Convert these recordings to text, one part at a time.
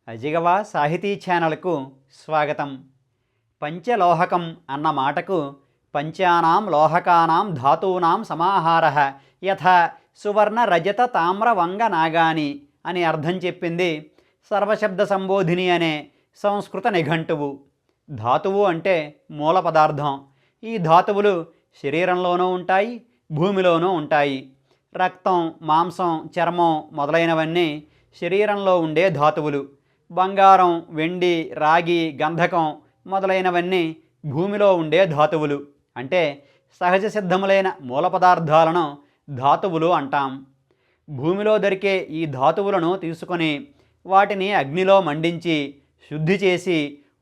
అజిగవ సాహితీ ఛానల్కు స్వాగతం. పంచలోహకం అన్న మాటకు పంచానాం లోహకానాం ధాతూనాం సమాహారః యథా సువర్ణ రజత తామ్ర వంగ నాగాని అని అర్థం చెప్పింది సర్వశబ్ద సంబోధిని అనే సంస్కృత నిఘంటువు. ధాతువు అంటే మూల పదార్థం. ఈ ధాతువులు శరీరంలోనూ ఉంటాయి, భూమిలోనూ ఉంటాయి. రక్తం, మాంసం, చర్మం మొదలైనవన్నీ శరీరంలో ఉండే ధాతువులు. బంగారం, వెండి, రాగి, గంధకం మొదలైనవన్నీ భూమిలో ఉండే ధాతువులు. అంటే సహజ సిద్ధములైన మూల పదార్థాలను ధాతువులు అంటాం. భూమిలో దొరికే ఈ ధాతువులను తీసుకొని వాటిని అగ్నిలో మండించి శుద్ధి చేసి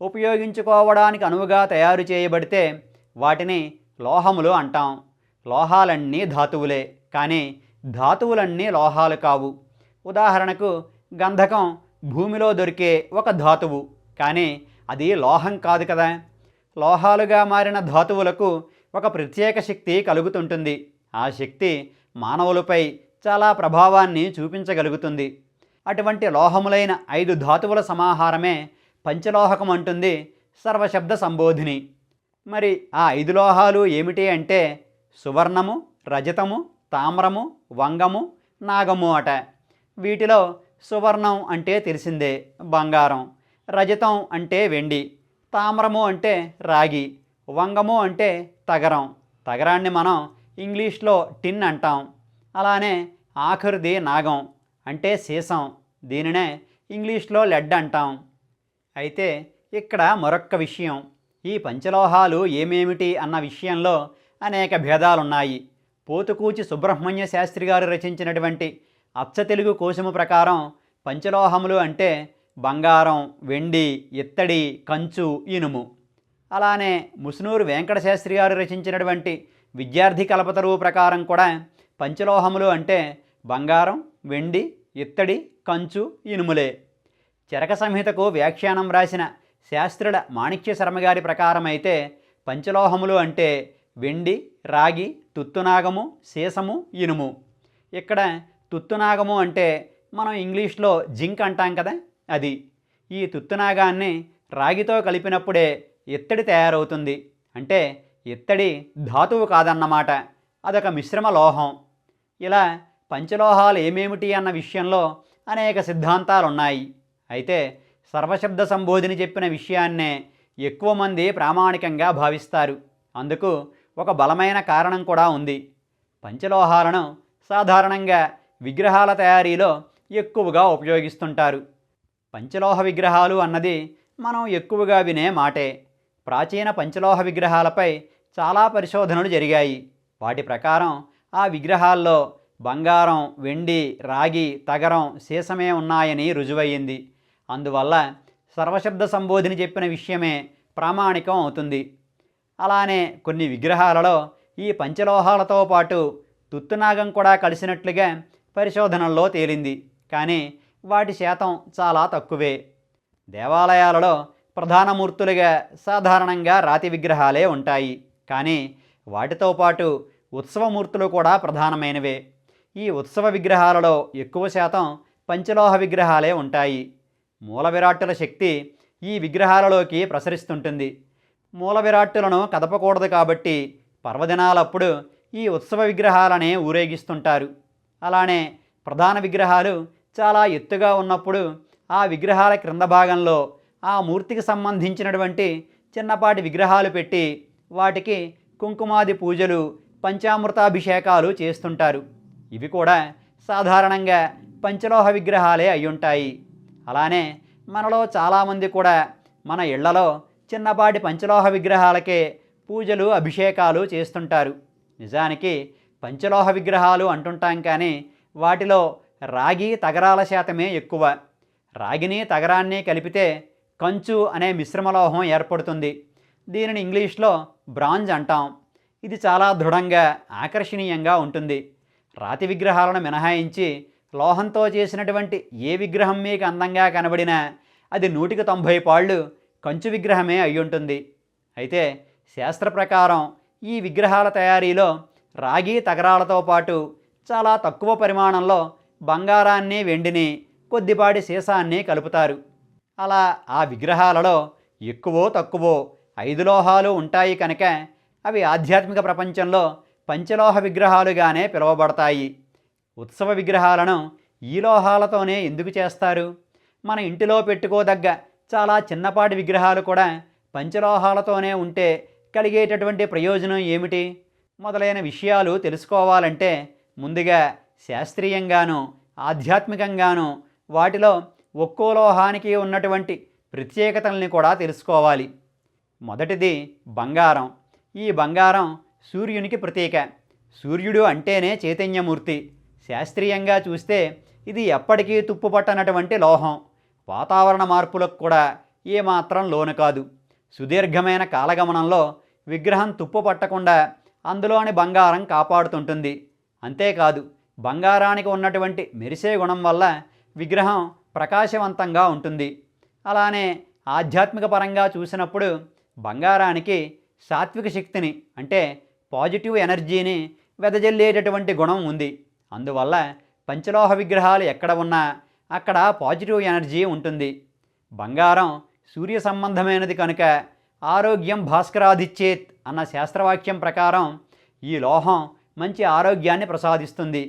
ఉపయోగించుకోవడానికి అనువుగా తయారు చేయబడితే వాటిని లోహములు అంటాం. లోహాలన్నీ ధాతువులే, కానీ ధాతువులన్నీ లోహాలు కావు. ఉదాహరణకు గంధకం భూమిలో దొరికే ఒక ధాతువు, కానీ అది లోహం కాదు కదా. లోహాలుగా మారిన ధాతువులకు ఒక ప్రత్యేక శక్తి కలుగుతుంటుంది. ఆ శక్తి మానవులపై చాలా ప్రభావాన్ని చూపించగలుగుతుంది. అటువంటి లోహములైన 5 ధాతువుల సమాహారమే పంచలోహకం అంటుంది సర్వశబ్ద సంబోధిని. మరి ఆ 5 లోహాలు ఏమిటి అంటే సువర్ణము, రజతము, తామ్రము, వంగము, నాగము అట. వీటిలో సువర్ణం అంటే తెలిసిందే, బంగారం. రజతం అంటే వెండి. తామ్రము అంటే రాగి. వంగము అంటే తగరం. తగరాన్ని మనం ఇంగ్లీష్లో టిన్ అంటాం. అలానే ఆఖరిది నాగం అంటే సీసం. దీనినే ఇంగ్లీష్లో లెడ్ అంటాం. అయితే ఇక్కడ మరొక్క విషయం, ఈ పంచలోహాలు ఏమేమిటి అన్న విషయంలో అనేక భేదాలున్నాయి. పోతుకూచి సుబ్రహ్మణ్య శాస్త్రి గారు రచించినటువంటి అచ్చ తెలుగు కోశము ప్రకారం పంచలోహములు అంటే బంగారం, వెండి, ఇత్తడి, కంచు, ఇనుము. అలానే ముసునూరు వెంకట శాస్త్రి గారు రచించినటువంటి విద్యార్థి కల్పతరువు ప్రకారం కూడా పంచలోహములు అంటే బంగారం, వెండి, ఇత్తడి, కంచు, ఇనుములే. చరక సంహితకు వ్యాఖ్యానం రాసిన శాస్త్రుల మాణిక్య శర్మ గారి ప్రకారం అయితే పంచలోహములు అంటే వెండి, రాగి, తుత్తునాగము, సీసము, ఇనుము. ఇక్కడ తుత్తునాగము అంటే మనం ఇంగ్లీష్లో జింక్ అంటాం కదా, అది. ఈ తుత్తునాగాన్ని రాగితో కలిపినప్పుడే ఇత్తడి తయారవుతుంది. అంటే ఇత్తడి ధాతువు కాదన్నమాట, అదొక మిశ్రమ లోహం. ఇలా పంచలోహాలు ఏమేమిటి అన్న విషయంలో అనేక సిద్ధాంతాలున్నాయి. అయితే సర్వశబ్ద సంబోధిని చెప్పిన విషయాన్నే ఎక్కువ మంది ప్రామాణికంగా భావిస్తారు. అందుకు ఒక బలమైన కారణం కూడా ఉంది. పంచలోహాలను సాధారణంగా విగ్రహాల తయారీలో ఎక్కువగా ఉపయోగిస్తుంటారు. పంచలోహ విగ్రహాలు అన్నది మనం ఎక్కువగా వినే మాటే. ప్రాచీన పంచలోహ విగ్రహాలపై చాలా పరిశోధనలు జరిగాయి. వాటి ప్రకారం ఆ విగ్రహాల్లో బంగారం, వెండి, రాగి, తగరం, సీసమే ఉన్నాయని రుజువయ్యింది. అందువల్ల సర్వశబ్ద సంబోధిని చెప్పిన విషయమే ప్రామాణికం అవుతుంది. అలానే కొన్ని విగ్రహాలలో ఈ పంచలోహాలతో పాటు తుత్తునాగం కూడా కలిసినట్లుగా పరిశోధనల్లో తేలింది. కానీ వాటి శాతం చాలా తక్కువే. దేవాలయాలలో ప్రధాన మూర్తులుగా సాధారణంగా రాతి విగ్రహాలే ఉంటాయి. కానీ వాటితో పాటు ఉత్సవమూర్తులు కూడా ప్రధానమైనవే. ఈ ఉత్సవ విగ్రహాలలో ఎక్కువ శాతం పంచలోహ విగ్రహాలే ఉంటాయి. మూల విరాట్టుల శక్తి ఈ విగ్రహాలలోకి ప్రసరిస్తుంటుంది. మూల విరాట్టులను కదపకూడదు కాబట్టి పర్వదినాలప్పుడు ఈ ఉత్సవ విగ్రహాలనే ఊరేగిస్తుంటారు. అలానే ప్రధాన విగ్రహాలు చాలా ఎత్తుగా ఉన్నప్పుడు ఆ విగ్రహాల క్రింద భాగంలో ఆ మూర్తికి సంబంధించినటువంటి చిన్నపాటి విగ్రహాలు పెట్టి వాటికి కుంకుమాది పూజలు, పంచామృతాభిషేకాలు చేస్తుంటారు. ఇవి కూడా సాధారణంగా పంచలోహ విగ్రహాలే అయ్యుంటాయి. అలానే మనలో చాలామంది కూడా మన ఇళ్లలో చిన్నపాటి పంచలోహ విగ్రహాలకే పూజలు, అభిషేకాలు చేస్తుంటారు. నిజానికి పంచలోహ విగ్రహాలు అంటుంటాం, కానీ వాటిలో రాగి, తగరాల శాతమే ఎక్కువ. రాగిని, తగరాన్ని కలిపితే కంచు అనే మిశ్రమలోహం ఏర్పడుతుంది. దీనిని ఇంగ్లీష్లో బ్రాంజ్ అంటాం. ఇది చాలా దృఢంగా, ఆకర్షణీయంగా ఉంటుంది. రాతి విగ్రహాలను మినహాయించి లోహంతో చేసినటువంటి ఏ విగ్రహం మీకు అందంగా కనబడినా అది 190 పాళ్ళు కంచు విగ్రహమే అయ్యుంటుంది. అయితే శాస్త్ర ప్రకారం ఈ విగ్రహాల తయారీలో రాగి, తగరాలతో పాటు చాలా తక్కువ పరిమాణంలో బంగారాన్ని, వెండిని, కొద్దిపాటి సీసాన్ని కలుపుతారు. అలా ఆ విగ్రహాలలో ఎక్కువో తక్కువో 5 లోహాలు ఉంటాయి కనుక అవి ఆధ్యాత్మిక ప్రపంచంలో పంచలోహ విగ్రహాలుగానే పిలువబడతాయి. ఉత్సవ విగ్రహాలను ఈ లోహాలతోనే ఎందుకు చేస్తారు? మన ఇంటిలో పెట్టుకోదగ్గ చాలా చిన్నపాటి విగ్రహాలు కూడా పంచలోహాలతోనే ఉంటే కలిగేటటువంటి ప్రయోజనం ఏమిటి? మొదలైన విషయాలు తెలుసుకోవాలంటే ముందుగా శాస్త్రీయంగాను ఆధ్యాత్మికంగాను వాటిలో ఒక్కో లోహానికి ఉన్నటువంటి ప్రత్యేకతల్ని కూడా తెలుసుకోవాలి. మొదటిది బంగారం. ఈ బంగారం సూర్యునికి ప్రతీక. సూర్యుడు అంటేనే చైతన్యమూర్తి. శాస్త్రీయంగా చూస్తే ఇది ఎప్పటికీ తుప్పుపట్టనటువంటి లోహం. వాతావరణ మార్పులకు కూడా ఏమాత్రం లోను కాదు. సుదీర్ఘమైన కాలగమనంలో విగ్రహం తుప్పు పట్టకుండా అందులోని బంగారం కాపాడుతుంటుంది. అంతేకాదు, బంగారానికి ఉన్నటువంటి మెరిసే గుణం వల్ల విగ్రహం ప్రకాశవంతంగా ఉంటుంది. అలానే ఆధ్యాత్మిక పరంగా చూసినప్పుడు బంగారానికి సాత్విక శక్తిని అంటే పాజిటివ్ ఎనర్జీని వెదజల్లేటటువంటి గుణం ఉంది. అందువల్ల పంచలోహ విగ్రహాలు ఎక్కడ ఉన్నా అక్కడ పాజిటివ్ ఎనర్జీ ఉంటుంది. బంగారం సూర్య సంబంధమైనది కనుక ఆరోగ్యం భాస్కరాదిచ్చేత్ అన్న శాస్త్రవాక్యం ప్రకారం ఈ లోహం మంచి ఆరోగ్యాన్ని ప్రసాదిస్తుంది.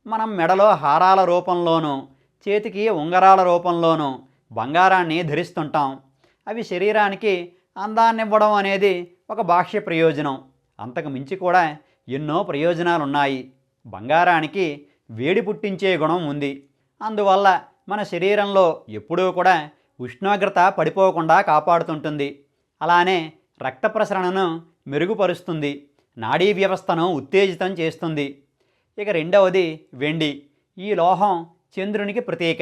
మనం మెడలో హారాల రూపంలోనూ చేతికి ఉంగరాల రూపంలోనూ బంగారాన్ని ధరిస్తుంటాం. అవి శరీరానికి అందాన్నివ్వడం అనేది ఒక బాహ్య ప్రయోజనం. అంతకు మించి కూడా ఎన్నో ప్రయోజనాలున్నాయి. బంగారానికి వేడి పుట్టించే గుణం ఉంది. అందువల్ల మన శరీరంలో ఎప్పుడూ కూడా ఉష్ణోగ్రత పడిపోకుండా కాపాడుతుంటుంది. అలానే రక్త ప్రసరణను మెరుగుపరుస్తుంది. నాడీ వ్యవస్థను ఉత్తేజితం చేస్తుంది. ఇక రెండవది వెండి. ఈ లోహం చంద్రునికి ప్రతీక.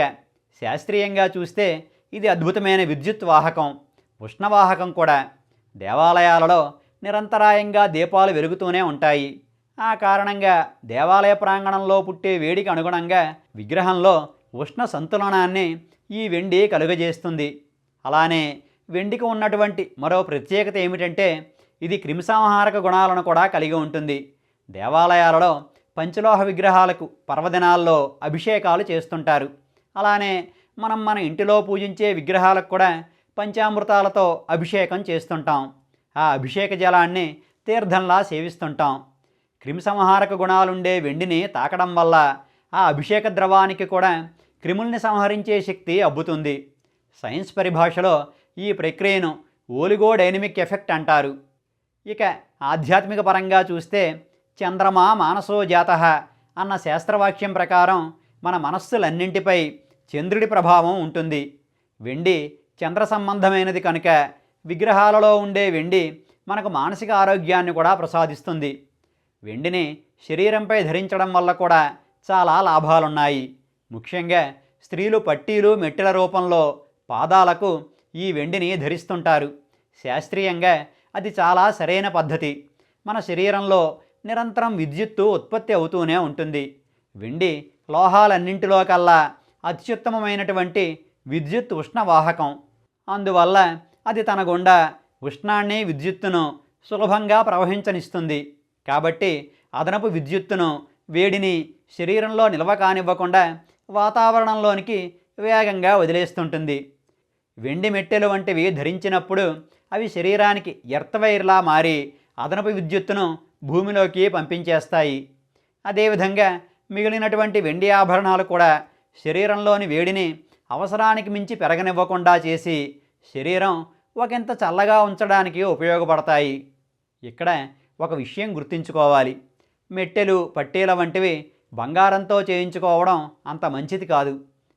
శాస్త్రీయంగా చూస్తే ఇది అద్భుతమైన విద్యుత్ వాహకం, ఉష్ణవాహకం కూడా. దేవాలయాలలో నిరంతరాయంగా దీపాలు వెలుగుతూనే ఉంటాయి. ఆ కారణంగా దేవాలయ ప్రాంగణంలో పుట్టే వేడికి అనుగుణంగా విగ్రహంలో ఉష్ణ సంతులనాన్ని ఈ వెండి కలుగజేస్తుంది. అలానే వెండికి ఉన్నటువంటి మరో ప్రత్యేకత ఏమిటంటే ఇది క్రిమిసంహారక గుణాలను కూడా కలిగి ఉంటుంది. దేవాలయాలలో పంచలోహ విగ్రహాలకు పర్వదినాల్లో అభిషేకాలు చేస్తుంటారు. అలానే మన ఇంటిలో పూజించే విగ్రహాలకు కూడా పంచామృతాలతో అభిషేకం చేస్తుంటాం. ఆ అభిషేక జలాన్ని తీర్థంలా సేవిస్తుంటాం. క్రిమిసంహారక గుణాలుండే వెండిని తాకడం వల్ల ఆ అభిషేక ద్రవానికి కూడా క్రిముల్ని సంహరించే శక్తి అబ్బుతుంది. సైన్స్ పరిభాషలో ఈ ప్రక్రియను ఓలిగోడైనమిక్ ఎఫెక్ట్ అంటారు. ఇక ఆధ్యాత్మిక పరంగా చూస్తే చంద్రమా మానసో జాతః అన్న శాస్త్రవాక్యం ప్రకారం మన మనస్సులన్నింటిపై చంద్రుడి ప్రభావం ఉంటుంది. వెండి చంద్ర సంబంధమైనది కనుక విగ్రహాలలో ఉండే వెండి మనకు మానసిక ఆరోగ్యాన్ని కూడా ప్రసాదిస్తుంది. వెండిని శరీరంపై ధరించడం వల్ల కూడా చాలా లాభాలున్నాయి. ముఖ్యంగా స్త్రీలు పట్టీలు మెట్టెల రూపంలో పాదాలకు ఈ వెండిని ధరిస్తుంటారు. శాస్త్రీయంగా అది చాలా సరైన పద్ధతి. మన శరీరంలో నిరంతరం విద్యుత్తు ఉత్పత్తి అవుతూనే ఉంటుంది. వెండి లోహాలన్నింటిలో కల్లా అత్యుత్తమమైనటువంటి విద్యుత్ ఉష్ణవాహకం. అందువల్ల అది తన గుండా ఉష్ణాన్ని విద్యుత్తును సులభంగా ప్రవహించనిస్తుంది. కాబట్టి అదనపు విద్యుత్తును వేడిని శరీరంలో నిల్వ కానివ్వకుండా వాతావరణంలోనికి వేగంగా వదిలేస్తుంటుంది. వెండి మెట్టెలు వంటివి ధరించినప్పుడు అవి శరీరానికి ఎర్త్వైర్లా మారి అదనపు విద్యుత్తును భూమిలోకి పంపించేస్తాయి. అదేవిధంగా మిగిలినటువంటి వెండి ఆభరణాలు కూడా శరీరంలోని వేడిని అవసరానికి మించి పెరగనివ్వకుండా చేసి శరీరం ఒకంత చల్లగా ఉంచడానికి ఉపయోగపడతాయి. ఇక్కడ ఒక విషయం గుర్తుంచుకోవాలి. మెట్టెలు పట్టీల వంటివి బంగారంతో చేయించుకోవడం అంత మంచిది కాదు.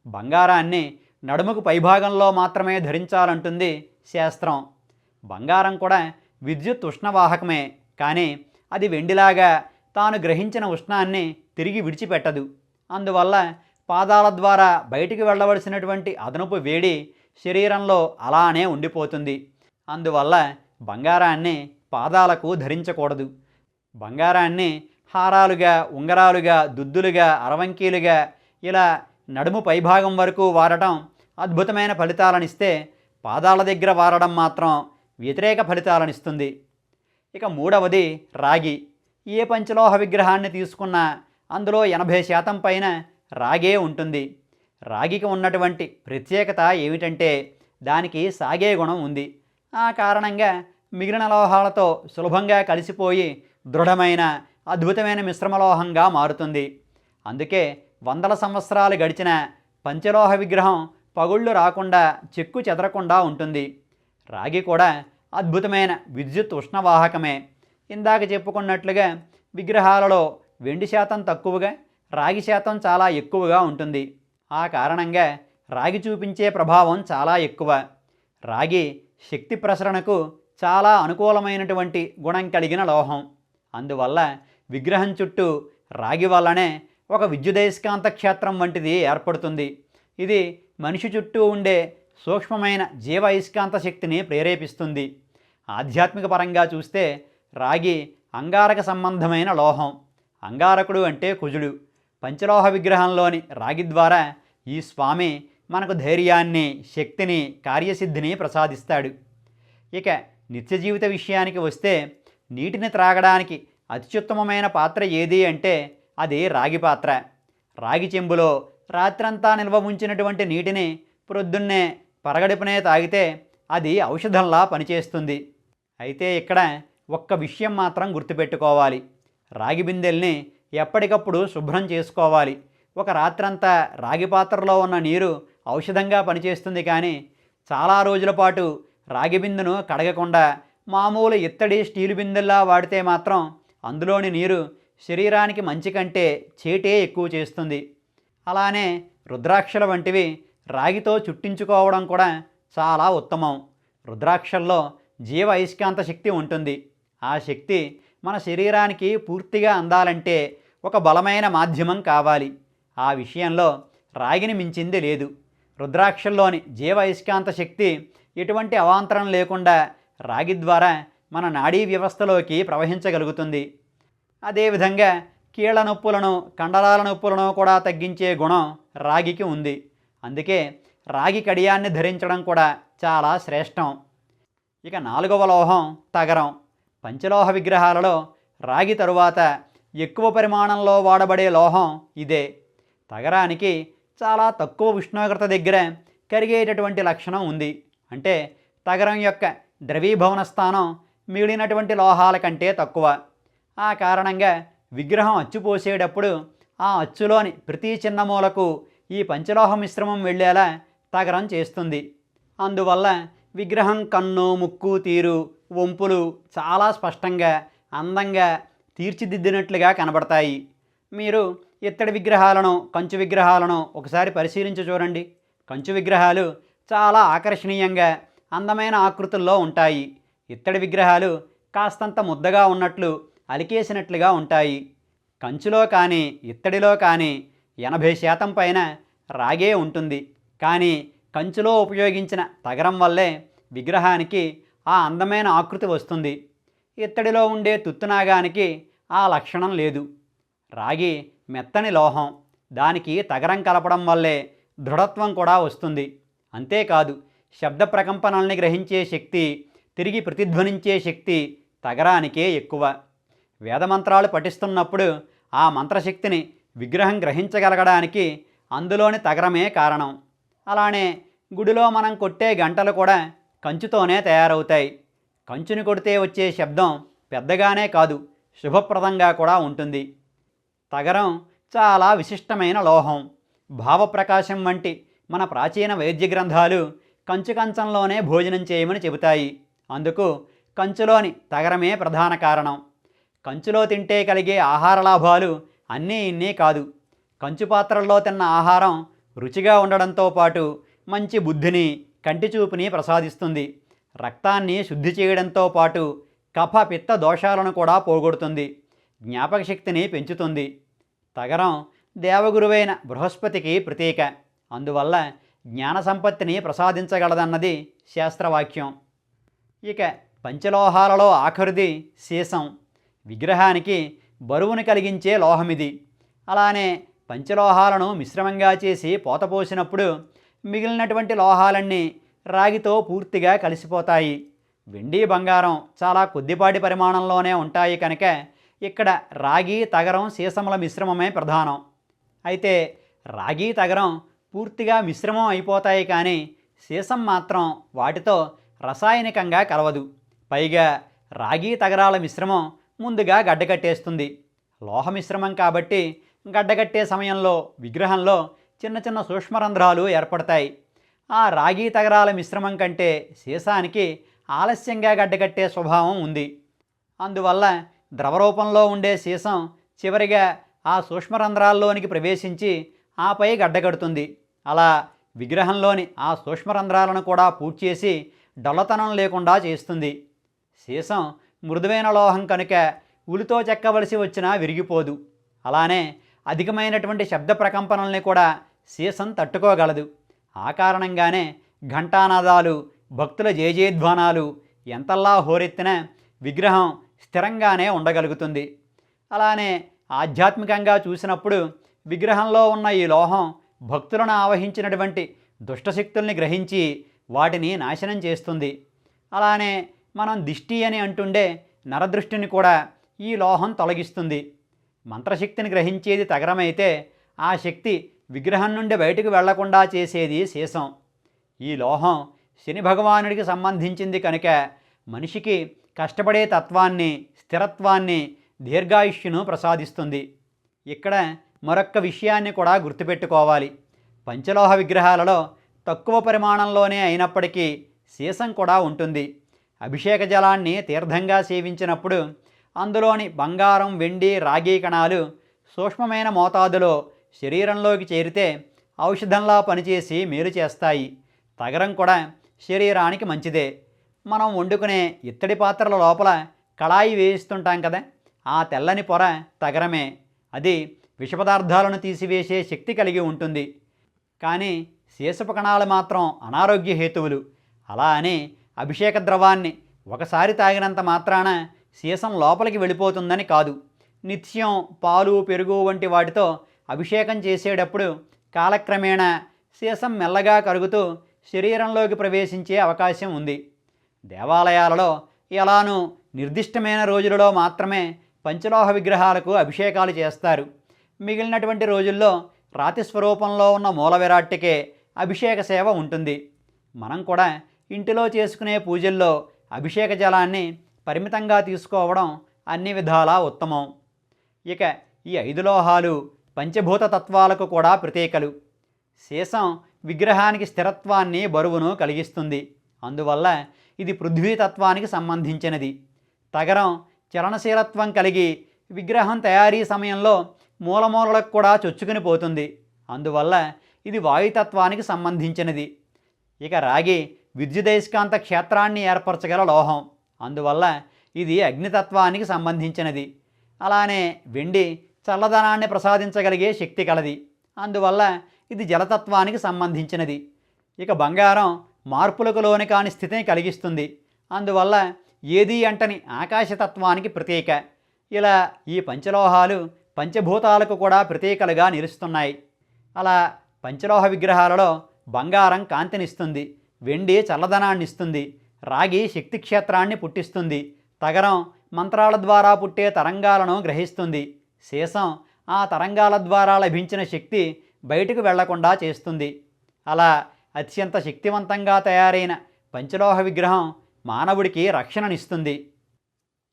బంగారాన్ని నడుముకు పైభాగంలో మాత్రమే ధరించాలంటుంది శాస్త్రం. బంగారం కూడా విద్యుత్ ఉష్ణవాహకమే, కానీ అది వెండిలాగా తాను గ్రహించిన ఉష్ణాన్ని తిరిగి విడిచిపెట్టదు. అందువల్ల పాదాల ద్వారా బయటికి వెళ్ళవలసినటువంటి అదనపు వేడి శరీరంలో అలానే ఉండిపోతుంది. అందువల్ల బంగారాన్ని పాదాలకు ధరించకూడదు. బంగారాన్ని హారాలుగా, ఉంగరాలుగా, దుద్దులుగా, అరవంకీలుగా ఇలా నడుము పైభాగం వరకు వాడటం అద్భుతమైన ఫలితాలనిస్తే పాదాల దగ్గర వాడడం మాత్రం వ్యతిరేక ఫలితాలనిస్తుంది. ఇక మూడవది రాగి. ఏ పంచలోహ విగ్రహాన్ని తీసుకున్నా అందులో 80% పైన రాగే ఉంటుంది. రాగికి ఉన్నటువంటి ప్రత్యేకత ఏమిటంటే దానికి సాగే గుణం ఉంది. ఆ కారణంగా మిగిలిన లోహాలతో సులభంగా కలిసిపోయి దృఢమైన అద్భుతమైన మిశ్రమలోహంగా మారుతుంది. అందుకే వందల సంవత్సరాలు గడిచిన పంచలోహ విగ్రహం పగుళ్ళు రాకుండా చెక్కు చెదరకుండా ఉంటుంది. రాగి కూడా అద్భుతమైన విద్యుత్ ఉష్ణవాహకమే. ఇందాక చెప్పుకున్నట్లుగా విగ్రహాలలో వెండి శాతం తక్కువగా, రాగి శాతం చాలా ఎక్కువగా ఉంటుంది. ఆ కారణంగా రాగి చూపించే ప్రభావం చాలా ఎక్కువ. రాగి శక్తి ప్రసరణకు చాలా అనుకూలమైనటువంటి గుణం కలిగిన లోహం. అందువల్ల విగ్రహం చుట్టూ రాగి వల్లనే ఒక విద్యుదయస్కాంత క్షేత్రం వంటిది ఏర్పడుతుంది. ఇది మనిషి చుట్టూ ఉండే సూక్ష్మమైన జీవ అయస్కాంత శక్తిని ప్రేరేపిస్తుంది. ఆధ్యాత్మిక పరంగా చూస్తే రాగి అంగారక సంబంధమైన లోహం. అంగారకుడు అంటే కుజుడు. పంచలోహ విగ్రహంలోని రాగి ద్వారా ఈ స్వామి మనకు ధైర్యాన్ని, శక్తిని, కార్యసిద్ధిని ప్రసాదిస్తాడు. ఇక నిత్య జీవిత విషయానికి వస్తే నీటిని త్రాగడానికి అత్యుత్తమమైన పాత్ర ఏది అంటే అది రాగి పాత్ర. రాగి చెంబులో రాత్రంతా నిల్వ ఉంచినటువంటి నీటిని ప్రొద్దున్నే పరగడుపునే తాగితే అది ఔషధంలా పనిచేస్తుంది. అయితే ఇక్కడ ఒక్క విషయం మాత్రం గుర్తుపెట్టుకోవాలి. రాగి బిందెల్ని ఎప్పటికప్పుడు శుభ్రం చేసుకోవాలి. ఒక రాత్రంతా రాగి పాత్రలో ఉన్న నీరు ఔషధంగా పనిచేస్తుంది, కానీ చాలా రోజుల పాటు రాగి బిందెను కడగకుండా మామూలు ఇత్తడి స్టీలు బిందెల్లా వాడితే మాత్రం అందులోని నీరు శరీరానికి మంచి కంటే చేటే ఎక్కువ చేస్తుంది. అలానే రుద్రాక్షల వంటివి రాగితో చుట్టించుకోవడం కూడా చాలా ఉత్తమం. రుద్రాక్షల్లో జీవ అయస్కాంత శక్తి ఉంటుంది. ఆ శక్తి మన శరీరానికి పూర్తిగా అందాలంటే ఒక బలమైన మాధ్యమం కావాలి. ఆ విషయంలో రాగిని మించింది లేదు. రుద్రాక్షల్లోని జీవ అయస్కాంత శక్తి ఎటువంటి అవాంతరం లేకుండా రాగి ద్వారా మన నాడీ వ్యవస్థలోకి ప్రవహించగలుగుతుంది. అదేవిధంగా కీళ్ల నొప్పులను, కండరాల నొప్పులను కూడా తగ్గించే గుణం రాగికి ఉంది. అందుకే రాగి కడియాన్ని ధరించడం కూడా చాలా శ్రేష్టం. ఇక 4వ లోహం తగరం. పంచలోహ విగ్రహాలలో రాగి తరువాత ఎక్కువ పరిమాణంలో వాడబడే లోహం ఇదే. తగరానికి చాలా తక్కువ ఉష్ణోగ్రత దగ్గర కరిగేటటువంటి లక్షణం ఉంది. అంటే తగరం యొక్క ద్రవీభవన స్థానం మిగిలినటువంటి లోహాల కంటే తక్కువ. ఆ కారణంగా విగ్రహం అచ్చు పోసేటప్పుడు ఆ అచ్చులోని ప్రతి చిన్న మూలకు ఈ పంచలోహ మిశ్రమం వెళ్ళేలా తగరం చేస్తుంది. అందువల్ల విగ్రహం కన్ను, ముక్కు, తీరు, వంపులు చాలా స్పష్టంగా, అందంగా తీర్చిదిద్దినట్లుగా కనబడతాయి. మీరు ఇత్తడి విగ్రహాలను, కంచు విగ్రహాలను ఒకసారి పరిశీలించి చూడండి. కంచు విగ్రహాలు చాలా ఆకర్షణీయంగా, అందమైన ఆకృతుల్లో ఉంటాయి. ఇత్తడి విగ్రహాలు కాస్తంత ముద్దగా ఉన్నట్లు, అలికేసినట్లుగా ఉంటాయి. కంచులో కానీ ఇత్తడిలో కానీ 80% పైన రాగే ఉంటుంది. కానీ కంచులో ఉపయోగించిన తగరం వల్లే విగ్రహానికి ఆ అందమైన ఆకృతి వస్తుంది. ఇత్తడిలో ఉండే తుత్తునాగానికి ఆ లక్షణం లేదు. రాగి మెత్తని లోహం. దానికి తగరం కలపడం వల్లే దృఢత్వం కూడా వస్తుంది. అంతేకాదు, శబ్ద ప్రకంపనల్ని గ్రహించే శక్తి, తిరిగి ప్రతిధ్వనించే శక్తి తగరానికే ఎక్కువ. వేదమంత్రాలు పఠిస్తున్నప్పుడు ఆ మంత్రశక్తిని విగ్రహం గ్రహించగలగడానికి అందులోని తగరమే కారణం. అలానే గుడిలో మనం కొట్టే గంటలు కూడా కంచుతోనే తయారవుతాయి. కంచుని కొడితే వచ్చే శబ్దం పెద్దగానే కాదు, శుభప్రదంగా కూడా ఉంటుంది. తగరం చాలా విశిష్టమైన లోహం. భావప్రకాశం వంటి మన ప్రాచీన వైద్య గ్రంథాలు కంచు కంచంలోనే భోజనం చేయమని చెబుతాయి. అందుకు కంచులోని తగరమే ప్రధాన కారణం. కంచులో తింటే కలిగే ఆహార లాభాలు అన్నీ ఇన్నీ కాదు. కంచు పాత్రల్లో తిన్న ఆహారం రుచిగా ఉండడంతో పాటు మంచి బుద్ధిని, కంటి చూపుని ప్రసాదిస్తుంది. రక్తాన్ని శుద్ధి చేయడంతో పాటు కఫ, పిత్త దోషాలను కూడా పోగొడుతుంది. జ్ఞాపక శక్తిని పెంచుతుంది. తగరం దేవగురువైన బృహస్పతికి ప్రతీక. అందువల్ల జ్ఞాన సంపత్తిని ప్రసాదించగలదన్నది శాస్త్రవాక్యం. ఇక పంచలోహాలలో ఆఖరిది సీసం. విగ్రహానికి బరువును కలిగించే లోహమిది. అలానే పంచలోహాలను మిశ్రమంగా చేసి పోతపోసినప్పుడు మిగిలినటువంటి లోహాలన్నీ రాగితో పూర్తిగా కలిసిపోతాయి. వెండి, బంగారం చాలా కొద్దిపాటి పరిమాణంలోనే ఉంటాయి కనుక ఇక్కడ రాగి, తగరం, సీసముల మిశ్రమమే ప్రధానం. అయితే రాగి, తగరం పూర్తిగా మిశ్రమం అయిపోతాయి, కానీ సీసం మాత్రం వాటితో రసాయనికంగా కలవదు. పైగా రాగి తగరాల మిశ్రమం ముందుగా గడ్డకట్టేస్తుంది. లోహ మిశ్రమం కాబట్టి గడ్డకట్టే సమయంలో విగ్రహంలో చిన్న చిన్న సూక్ష్మరంధ్రాలు ఏర్పడతాయి. ఆ రాగి తగరాల మిశ్రమం కంటే సీసానికి ఆలస్యంగా గడ్డకట్టే స్వభావం ఉంది. అందువల్ల ద్రవరూపంలో ఉండే సీసం చివరిగా ఆ సూక్ష్మరంధ్రాల్లోనికి ప్రవేశించి ఆపై గడ్డకడుతుంది. అలా విగ్రహంలోని ఆ సూక్ష్మరంధ్రాలను కూడా పూడ్చేసి డొల్లతనం లేకుండా చేస్తుంది. సీసం మృదువైన లోహం కనుక ఉలితో చెక్కవలసి వచ్చినా విరిగిపోదు. అలానే అధికమైనటువంటి శబ్ద ప్రకంపనల్ని కూడా సీసం తట్టుకోగలదు. ఆ కారణంగానే ఘంటానాదాలు, భక్తుల జయజయధ్వానాలు ఎంతల్లా హోరెత్తినా విగ్రహం స్థిరంగానే ఉండగలుగుతుంది. అలానే ఆధ్యాత్మికంగా చూసినప్పుడు విగ్రహంలో ఉన్న ఈ లోహం భక్తులను ఆవహించినటువంటి దుష్టశక్తుల్ని గ్రహించి వాటిని నాశనం చేస్తుంది. అలానే మనం దిష్టి అని అంటుండే నరదృష్టిని కూడా ఈ లోహం తొలగిస్తుంది. మంత్రశక్తిని గ్రహించేది తగరమైతే ఆ శక్తి విగ్రహం నుండి బయటకు వెళ్లకుండా చేసేది సీసం. ఈ లోహం శని భగవానుడికి సంబంధించింది కనుక మనిషికి కష్టపడే తత్వాన్ని, స్థిరత్వాన్ని, దీర్ఘాయుష్యును ప్రసాదిస్తుంది. ఇక్కడ మరొక్క విషయాన్ని కూడా గుర్తుపెట్టుకోవాలి. పంచలోహ విగ్రహాలలో తక్కువ పరిమాణంలోనే అయినప్పటికీ సీసం కూడా ఉంటుంది. అభిషేక జలాన్ని తీర్థంగా సేవించినప్పుడు అందులోని బంగారం, వెండి, రాగి కణాలు సూక్ష్మమైన మోతాదులో శరీరంలోకి చేరితే ఔషధంలా పనిచేసి మేలు చేస్తాయి. తగరం కూడా శరీరానికి మంచిదే. మనం వండుకునే ఇత్తడి పాత్రల లోపల కళాయి వేయిస్తుంటాం కదా, ఆ తెల్లని పొర తగరమే. అది విషపదార్థాలను తీసివేసే శక్తి కలిగి ఉంటుంది. కానీ సీసపు కణాలు మాత్రం అనారోగ్య హేతువులు. అలా అని అభిషేక ద్రవాన్ని ఒకసారి తాగినంత మాత్రాన సీసం లోపలికి వెళ్ళిపోతుందని కాదు. నిత్యం పాలు, పెరుగు వంటి వాటితో అభిషేకం చేసేటప్పుడు కాలక్రమేణా సీసం మెల్లగా కరుగుతూ శరీరంలోకి ప్రవేశించే అవకాశం ఉంది. దేవాలయాలలో ఎలానూ నిర్దిష్టమైన రోజులలో మాత్రమే పంచలోహ విగ్రహాలకు అభిషేకాలు చేస్తారు. మిగిలినటువంటి రోజుల్లో రాతి స్వరూపంలో ఉన్న మూల విరాట్టికే అభిషేక సేవ ఉంటుంది. మనం కూడా ఇంటిలో చేసుకునే పూజల్లో అభిషేక జలాన్ని పరిమితంగా తీసుకోవడం అన్ని విధాలా ఉత్తమం. ఇక ఈ 5 లోహాలు పంచభూత తత్వాలకు కూడా ప్రతీకలు. సీసం విగ్రహానికి స్థిరత్వాన్ని, బరువును కలిగిస్తుంది. అందువల్ల ఇది పృథ్వీతత్వానికి సంబంధించినది. తగరం చలనశీలత్వం కలిగి విగ్రహం తయారీ సమయంలో మూలమూలలకు కూడా చొచ్చుకుని పోతుంది. అందువల్ల ఇది వాయుతత్వానికి సంబంధించినది. ఇక రాగి విద్యుదయస్కాంత క్షేత్రాన్ని ఏర్పరచగల లోహం. అందువల్ల ఇది అగ్నితత్వానికి సంబంధించినది. అలానే వెండి చల్లదనాన్ని ప్రసాదించగలిగే శక్తి కలది. అందువల్ల ఇది జలతత్వానికి సంబంధించినది. ఇక బంగారం మార్పులకు లోని కాని స్థితిని కలిగిస్తుంది. అందువల్ల ఏదీ అంటని ఆకాశతత్వానికి ప్రతీక. ఇలా ఈ పంచలోహాలు పంచభూతాలకు కూడా ప్రతీకలుగా నిలుస్తున్నాయి. అలా పంచలోహ విగ్రహాలలో బంగారం కాంతినిస్తుంది, వెండి చల్లదనాన్ని ఇస్తుంది, రాగి శక్తి క్షేత్రాన్ని పుట్టిస్తుంది, తగరం మంత్రాల ద్వారా పుట్టే తరంగాలను గ్రహిస్తుంది, సీసం ఆ తరంగాల ద్వారా లభించిన శక్తి బయటకు వెళ్లకుండా చేస్తుంది. అలా అత్యంత శక్తివంతంగా తయారైన పంచలోహ విగ్రహం మానవుడికి రక్షణనిస్తుంది.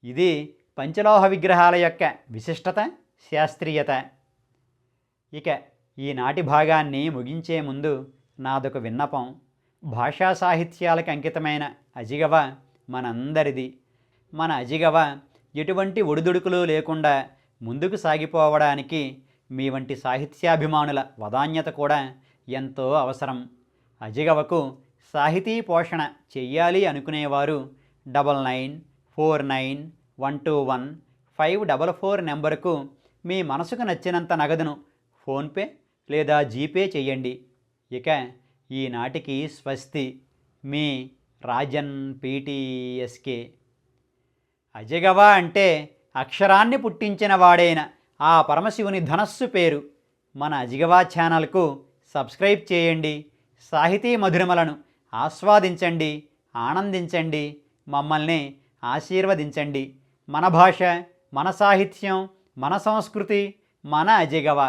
ఇది పంచలోహ విగ్రహాల యొక్క విశిష్టత, శాస్త్రీయత. ఇక ఈనాటి భాగాన్ని ముగించే ముందు నాదొక విన్నపం. భాషా సాహిత్యాలకు అంకితమైన అజిగవ మనందరిది. మన అజిగవ ఎటువంటి ఒడిదుడుకులు లేకుండా ముందుకు సాగిపోవడానికి మీ వంటి సాహిత్యాభిమానుల వదాన్యత కూడా ఎంతో అవసరం. అజిగవకు సాహితీ పోషణ చెయ్యాలి అనుకునేవారు 9949121544 నెంబరుకు మీ మనసుకు నచ్చినంత నగదును ఫోన్పే లేదా జీపే చెయ్యండి. ఇక ఈనాటికి స్వస్తి. మీ రాజన్ పీటీఎస్కే. అజిగవ అంటే అక్షరాన్ని పుట్టించిన వాడైన ఆ పరమశివుని ధనస్సు పేరు. మన అజిగవ ఛానల్కు సబ్స్క్రైబ్ చేయండి. సాహితీ మధురిమలను ఆస్వాదించండి, ఆనందించండి, మమ్మల్ని ఆశీర్వదించండి. మన భాష, మన సాహిత్యం, మన సంస్కృతి, మన అజిగవ.